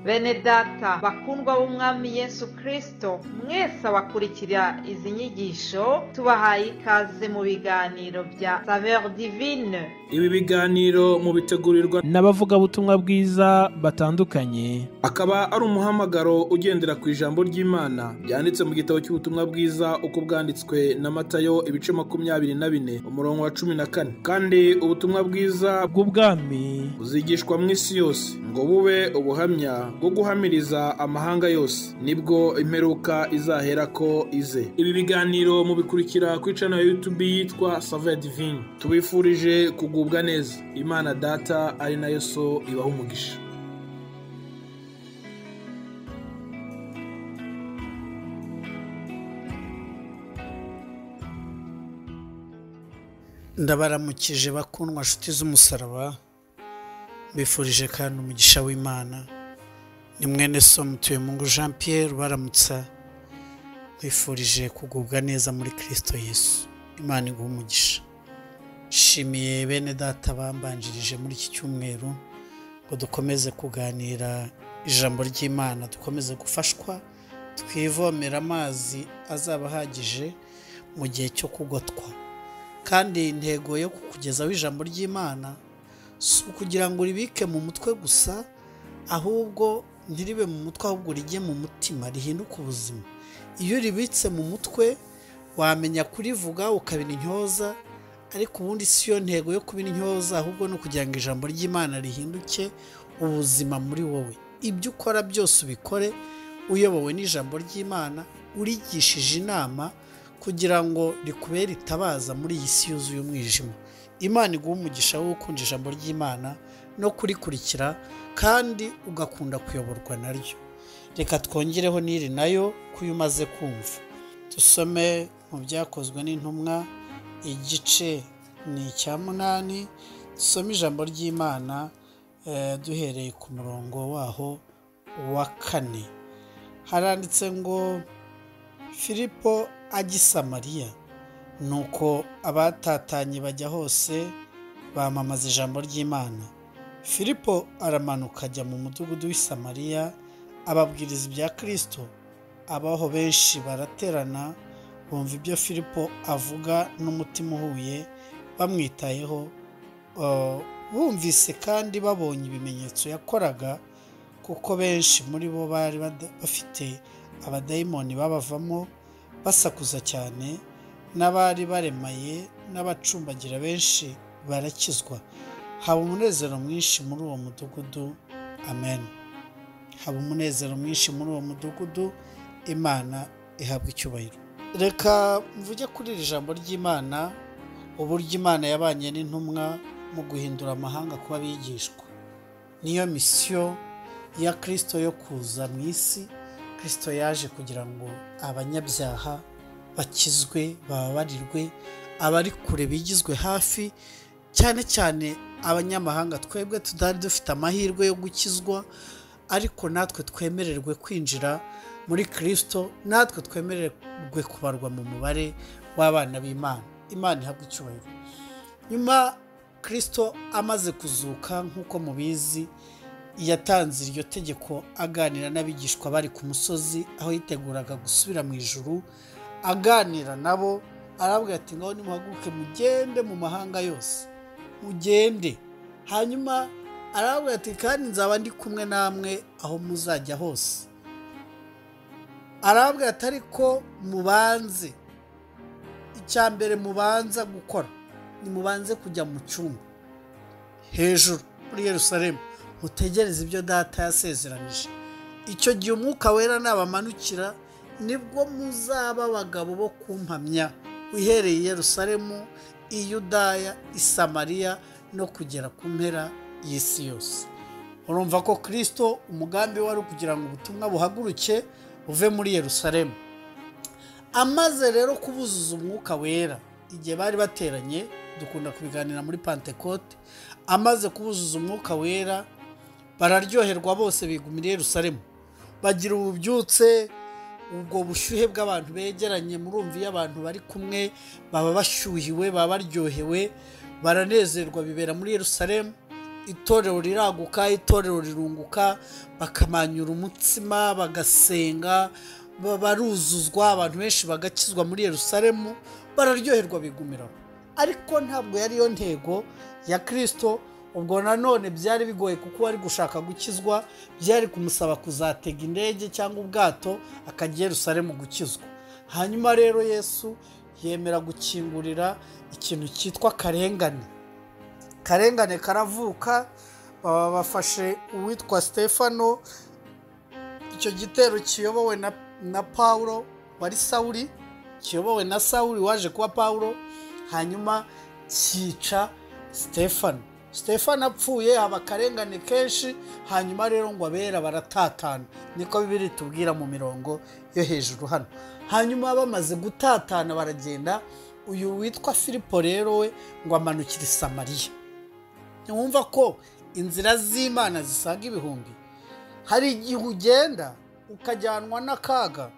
Bene data bakundwa b'umwami Yesu Kristo, mwese abakurikira izi nyigisho tubahaye ikaze mu biganiro bya Saveur Divine. Ibi biganiro mu bitegurirwa n'abavugabutumwa bwiza batandukanye, akaba ari umuhamagaro ugendera ku ijambo ry'Imana byanditse mu gitabo cy'ubutumwa bwiza uko bwanditswe na Matayo ibice 24 umurongo wa 14. Kandi ubutumwa bwiza bw'ubwami buzigishwa mu isi yose ngo bube ubuhamya bwo guhamiriza amahanga yose, nibwo imperuka izahera ko ize. Ibi biganiro mu bikurikira ku channel ya YouTube yitwa Saveur Divine. Tubifurije kugubwa neza. Imana Data ari nayo So ibaha umugisha. Ndabaramukije bakundwa nshuti z'umusaraba, bifurije kandi umugisha w'Imana. Ni mwene So Mutuyemungu Jean Pierre baramutsa, bifurije kugubwa neza muri Kristo Yesu. Imana iguhe umugisha. Shimiye bene data bambanjirije muri iki cyumweru ngo dukomeze kuganira ijambo ry'Imana, dukomeze gufashwa twivomera amazi azaba ahagije mu gihe cyo kugotwa. Kandi intego yo kukugezaho ijambo ry'Imana si ukugira ngo ribike mu mutwe gusa, ahubwo ntiribe mu mutwe, ahubwo rijye mu mutima, rihinduke ubuzima. Iyo ribitse mu mutwe wamenya kurivuga ukabina intyoza, ariko ubundi si yo ntego yo kubina intyoza, ahubwo no kugira ngo ijambo ry'Imana rihinduke ubuzima muri wowe. Ibyo ukora byose ubikore uyobowe n'ijambo ry'Imana, urigishije inama kugira ngo rikubere itabaza muri iyi si yuzuye umwijima. Imana iguha umugisha wo gukunda ijambo ry'Imana no kurikurikira, kandi ugakunda kuyoborwa naryo. Reka twongereho n'iri nayo kuyo umaze kumva. Dusome mu byakozwe n'intumwa igice ni icya 8, dusome ijambo ry'Imana duhereye ku murongo waho wa 4. Haranditse ngo Filipo ajya i Samariya, nuko abatatanye bajya hose bamamaza ijambo ry'Imana. Filipo aramanuka ajya mu mudugudu w'i Samariya ababwiriza ibya Kristo. Abaho benshi baraterana bumva ibyo Filipo avuga n'umutima uhuye, bamwitayeho. Bumvise kandi babonye ibimenyetso yakoraga, kuko benshi muri bo bari bafite abadayimoni babavamo, basakuza cyane. N'abari baremaye n'abacumbagira benshi barakizwa. Haba umunezero mwinshi muri uwo mudugudu. Amen. Haba umunezero mwinshi muri uwo mudugudu. Imana ihabwa icyubahiro. Reka mvuge kuri iri jambo ry'Imana, uburyo Imana yabanye n'intumwa mu guhindura amahanga kuba bigishwa. Niyo misiyo ya Kristo yo kuza mu isi. Kristo yaje kugira ngo abanyabyaha bakizwe, bababarirwe, abari kure bigizwe hafi, cyane cyane abanyamahanga. Twebwe tudari dufite amahirwe yo gukizwa, ariko natwe twemererwe kwinjira muri Kristo, natwe twemererwe kubarwa mu mubare w'abana b'Imana. Imana ihabwa icyubahiro. Nyuma Kristo amaze kuzuka, nk'uko mubizi, yatanze iryo tegeko aganira n'abigishwa bari ku musozi aho yiteguraga gusubira mu ijuru. Aganira nabo arabwira ati ngaho nimuhaguruke mugende mu mahanga yose, mugende. Hanyuma arabwira ati kandi nzaba ndi kumwe namwe aho muzajya hose. Arabwira ati ariko mubanze, icyambere mubanza gukora ni mubanze kujya mu cyumba hejuru muri Yerusalemu, mutegereze ibyo Data yasezeranije. Icyo gihe Umwuka Wera nabamanukira, nibwo muzaba abagabo bo kumpamya, uhereye i Yerusalemu, i Yudaya, i Samariya, no kugera ku mpera y'isi yose. Urumva ko Kristo umugambi wari kugira ngo ubutumwa buhaguruke buve muri Yerusalemu. Amaze rero kubuzuza Umwuka Wera, igihe bari bateranye, dukunda kubiganira muri Pentecote, amaze kubuzuza Umwuka Wera bararyoherwa bose, bigumira i Yerusalemu, bagira ububyutse. Ubwo bushyuhe bw'abantu begeranye, murumva iyo abantu bari kumwe baba bashyuhiwe, baba baryohewe, baranezerwa, bibera muri Yerusalemu. itorero riraguka, itorero rirunguka, bakamanyura umutsima, bagasenga, baruzuzwa, abantu benshi bagakizwa muri Yerusalemu, bararyoherwa bigumiraho. Ariko ntabwo yari yo ntego ya Kristo. Ubwo nanone byari bigoye kuko wari gushaka gukizwa, byari kumusaba kuzatega indege cyangwa ubwato akajya Yerusalemu gukizwa. Hanyuma rero Yesu yemera gukingurira ikintu cyitwa karengane. Karengane karavuka, bafashe uwitwa Stefano, icyo gitero kiyobowe na Paulo wari Sawuli, kiyobowe na Sawuli waje kuba Paulo, hanyuma cyica Stefano. Stefano apfuye, haba karengane kenshi, hanyuma rero ngo abera baratatana, niko Bibiliya itubwira mu mirongo yo hejuru hano. Hanyuma bamaze gutatana baragenda, uyu witwa Filipo rero we ngo amanukire Samariya. Wumva ko inzira z'Imana zisaga ibihumbi. Hari igihe ugenda ukajyanwa n'akaga,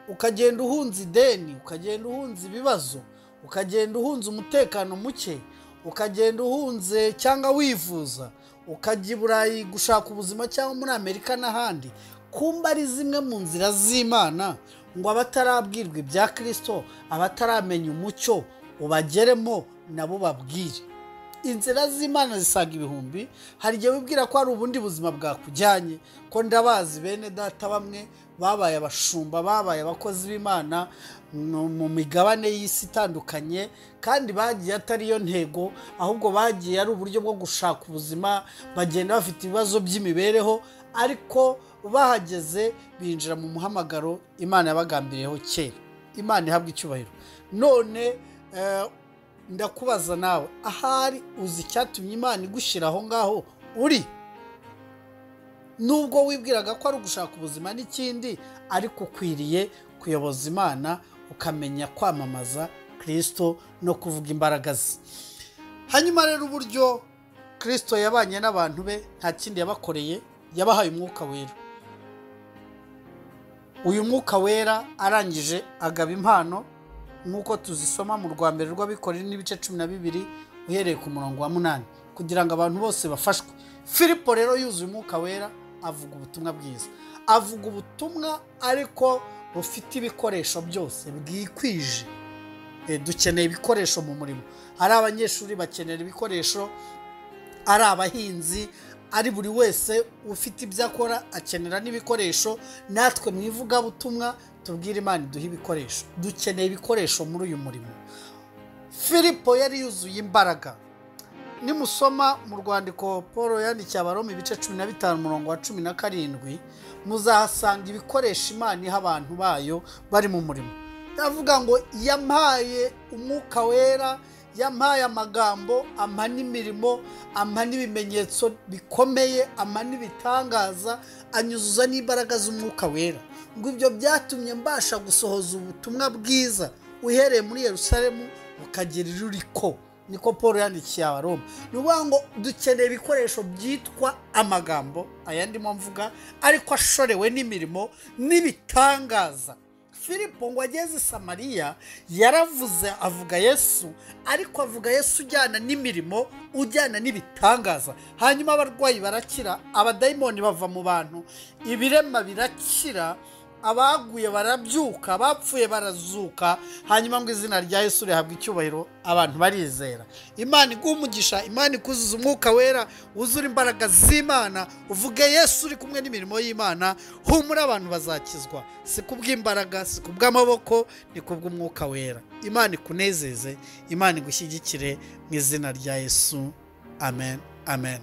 ukagenda uhunze ideni, ukagenda uhunze ibibazo, ukagenda uhunze umutekano muke, ukagenda uhunze cyangwa wivuza, ukajya i Burayi gushaka ubuzima cyangwa muri Amerika n'ahandi. Kumba ari zimwe mu nzira z'Imana ngo abatarabwirwa ibya Kristo, abataramenya umucyo ubageremo nabo babwire. Inzira z'Imana zisaga ibihumbi. Hari igihe wibwira ko hari ubundi buzima bwakujyanye, ko ndabazi bene data bamwe babaye abashumba, babaye abakozi b'Imana mu migabane y'isi itandukanye, kandi bagiye atari yo ntego, ahubwo bagiye ari uburyo bwo gushaka ubuzima, bagenda bafite ibibazo by'imibereho, ariko bahageze binjira mu muhamagaro Imana yabagambiriyeho kera. Imana ihabwa icyubahiro. None ndakubaza nawe, ahari uzi icyatumye Imana igushyira aho ngaho uri? Nubwo wibwiraga ko ari ugushaka ubuzima n'ikindi, ariko ukwiriye kuyoboza Imana, ukamenya kwamamaza Kristo no kuvuga imbaraga ze. Hanyuma rero uburyo Kristo yabanye n'abantu be, nta kindi yabakoreye, yabahaye umwuka wera. Uyu mwuka wera arangije agaba impano, nk'uko tuzisoma mu rwa mbere rw'Abikorintho n'ibice 12 uhereye ku murongo wa 8, kugira ngo abantu bose bafashwe. Filipo rero yuzuye umwuka wera, avuga ubutumwa bwiza. Avuga ubutumwa ariko bufite ibikoresho byose bwikwije. Dukeneye ibikoresho mu murimo. Ari abanyeshuri bakenera ibikoresho, ari abahinzi, ari buri wese ufite ibyo akora akenera n'ibikoresho. Natwe mu ivugabutumwa tubwire Imana iduhe ibikoresho. Dukeneye ibikoresho muri uyu murimo. Filipo yari yuzuye imbaraga. Nimusoma mu rwandiko Paul yandikiye Abaroma ibice 15 umurongo wa 17, muzahasanga ibikoresho Imana iha abantu bayo bari mu murimo. Ndavuga ngo yampaye umwuka wera, yampaye amagambo, ampa n'imirimo, ampa n'ibimenyetso bikomeye, ampa n'ibitangaza, anyuzuza n'imbaraga z'umwuka wera. Ngo ibyo byatumye mbasha gusohoza ubutumwa bwiza uhereye muri Yerusalemu ukagera iruriko. Niko Paul yandikiye Abaroma. Nuvuga ngo dukeneye ibikoresho byitwa amagambo, ayandimo mvuga, ariko ashorewe n'imirimo n'ibitangaza. Filipo ngo ageze Samariya yaravuze, avuga Yesu, ariko avuga Yesu ujyana n'imirimo, ujyana n'ibitangaza. Hanyuma abarwayi barakira, abadayimoni bava mu bantu, ibirema birakira, abaguye barabyuka, abapfuye barazuka. Hanyuma ngo izina rya Yesu rihabwa icyubahiro, abantu barizera. Imana igumugisha, Imana ikuzuza umwuka wera, wuzura imbaraga z'Imana, uvuge Yesu uri kumwe n'imirimo y'Imana, humura abantu bazakizwa. Si kubw'imbaraga, si kubw'amaboko, ni kubw'umwuka wera. Imana ikunezeze, Imana igushyigikire mu izina rya Yesu. Amen, amen.